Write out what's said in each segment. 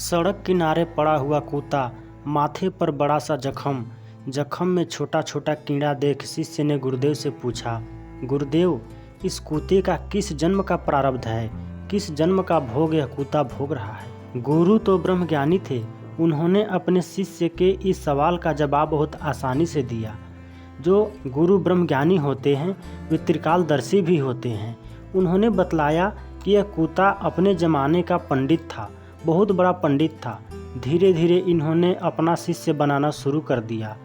सड़क किनारे पड़ा हुआ कुत्ता, माथे पर बड़ा सा जख्म, जख्म में छोटा छोटा कीड़ा देख शिष्य ने गुरुदेव से पूछा, गुरुदेव, इस कुत्ते का किस जन्म का प्रारब्ध है? किस जन्म का भोग यह कुत्ता भोग रहा है? गुरु तो ब्रह्मज्ञानी थे। उन्होंने अपने शिष्य के इस सवाल का जवाब बहुत आसानी से दिया। जो गुरु ब्रह्मज्ञानी होते हैं वे त्रिकालदर्शी भी होते हैं। उन्होंने बतलाया कि यह कुत्ता अपने ज़माने का पंडित था, बहुत बड़ा पंडित था। धीरे धीरे इन्होंने अपना शिष्य बनाना शुरू कर दिया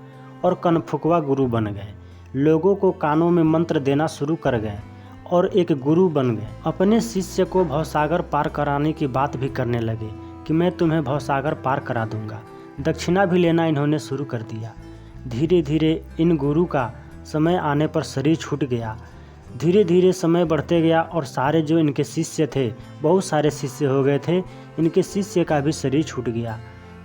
और कनफुकवा गुरु बन गए। लोगों को कानों में मंत्र देना शुरू कर गए और एक गुरु बन गए। अपने शिष्य को भवसागर पार कराने की बात भी करने लगे कि मैं तुम्हें भवसागर पार करा दूंगा। दक्षिणा भी लेना इन्होंने शुरू कर दिया। धीरे धीरे इन गुरु का समय आने पर शरीर छूट गया। धीरे धीरे समय बढ़ते गया और सारे जो इनके शिष्य थे, बहुत सारे शिष्य हो गए थे। इनके शिष्य का भी शरीर छूट गया।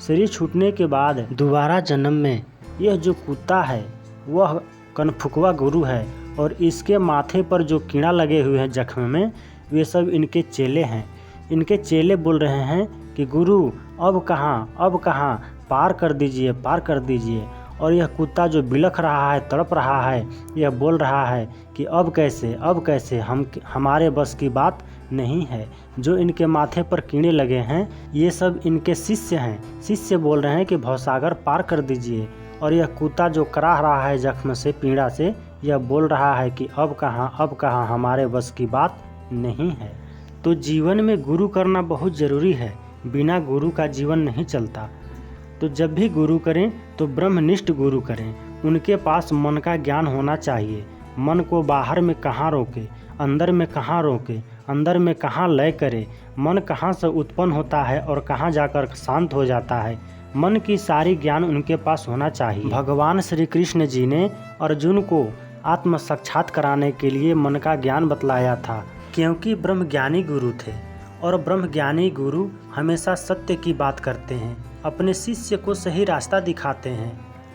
शरीर छूटने के बाद दोबारा जन्म में यह जो कुत्ता है वह कनफुकवा गुरु है और इसके माथे पर जो कीड़ा लगे हुए हैं जख्म में, वे सब इनके चेले हैं। इनके चेले बोल रहे हैं कि गुरु अब कहाँ, पार कर दीजिए, पार कर दीजिए। और यह कुत्ता जो बिलख रहा है, तड़प रहा है, यह बोल रहा है कि अब कैसे, हमारे बस की बात नहीं है। जो इनके माथे पर कीड़े लगे हैं ये सब इनके शिष्य हैं। शिष्य बोल रहे हैं कि भवसागर पार कर दीजिए। और यह कुत्ता जो कराह रहा है जख्म से, पीड़ा से, यह बोल रहा है कि अब कहाँ, हमारे बस की बात नहीं है। तो जीवन में गुरु करना बहुत ज़रूरी है। बिना गुरु का जीवन नहीं चलता। तो जब भी गुरु करें तो ब्रह्मनिष्ठ गुरु करें। उनके पास मन का ज्ञान होना चाहिए। मन को बाहर में कहाँ रोके, अंदर में कहाँ रोके, अंदर में कहाँ लय करे, मन कहाँ से उत्पन्न होता है और कहाँ जाकर शांत हो जाता है, मन की सारी ज्ञान उनके पास होना चाहिए। भगवान श्री कृष्ण जी ने अर्जुन को आत्म साक्षात कराने के लिए मन का ज्ञान बतलाया था, क्योंकि ब्रह्मज्ञानी गुरु थे और ब्रह्मज्ञानी गुरु हमेशा सत्य की बात करते हैं, अपने शिष्य को सही रास्ता दिखाते हैं।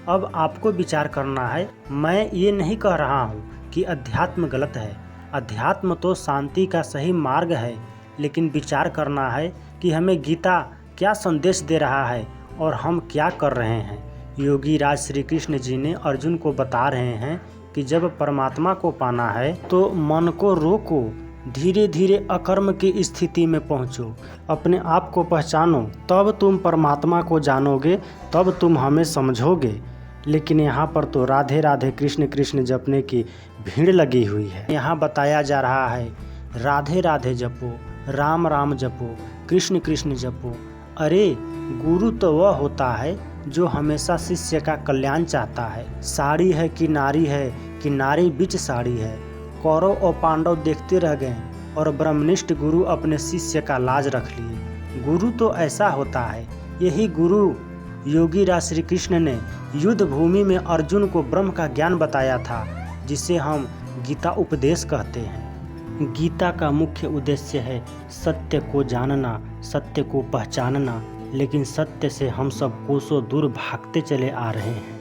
अब आपको विचार करना है। मैं ये नहीं कह रहा हूँ कि अध्यात्म गलत है। अध्यात्म तो शांति का सही मार्ग है, लेकिन विचार करना है कि हमें गीता क्या संदेश दे रहा है और हम क्या कर रहे हैं। योगी राज श्री कृष्ण जी ने अर्जुन को बता रहे हैं कि जब परमात्मा को पाना है तो मन को रोको, धीरे धीरे अकर्म की स्थिति में पहुँचो, अपने आप को पहचानो, तब तुम परमात्मा को जानोगे, तब तुम हमें समझोगे। लेकिन यहाँ पर तो राधे राधे कृष्ण कृष्ण जपने की भीड़ लगी हुई है। यहाँ बताया जा रहा है राधे राधे जपो, राम राम जपो, कृष्ण कृष्ण जपो। अरे गुरु तो वह होता है जो हमेशा शिष्य का कल्याण चाहता है। साड़ी है कि नारी बीच साड़ी है। कौरव और पांडव देखते रह गए और ब्रह्मनिष्ठ गुरु अपने शिष्य का लाज रख लिए। गुरु तो ऐसा होता है। यही गुरु योगी राज श्री कृष्ण ने युद्ध भूमि में अर्जुन को ब्रह्म का ज्ञान बताया था, जिसे हम गीता उपदेश कहते हैं। गीता का मुख्य उद्देश्य है सत्य को जानना, सत्य को पहचानना, लेकिन सत्य से हम सब कोसों दूर भागते चले आ रहे हैं।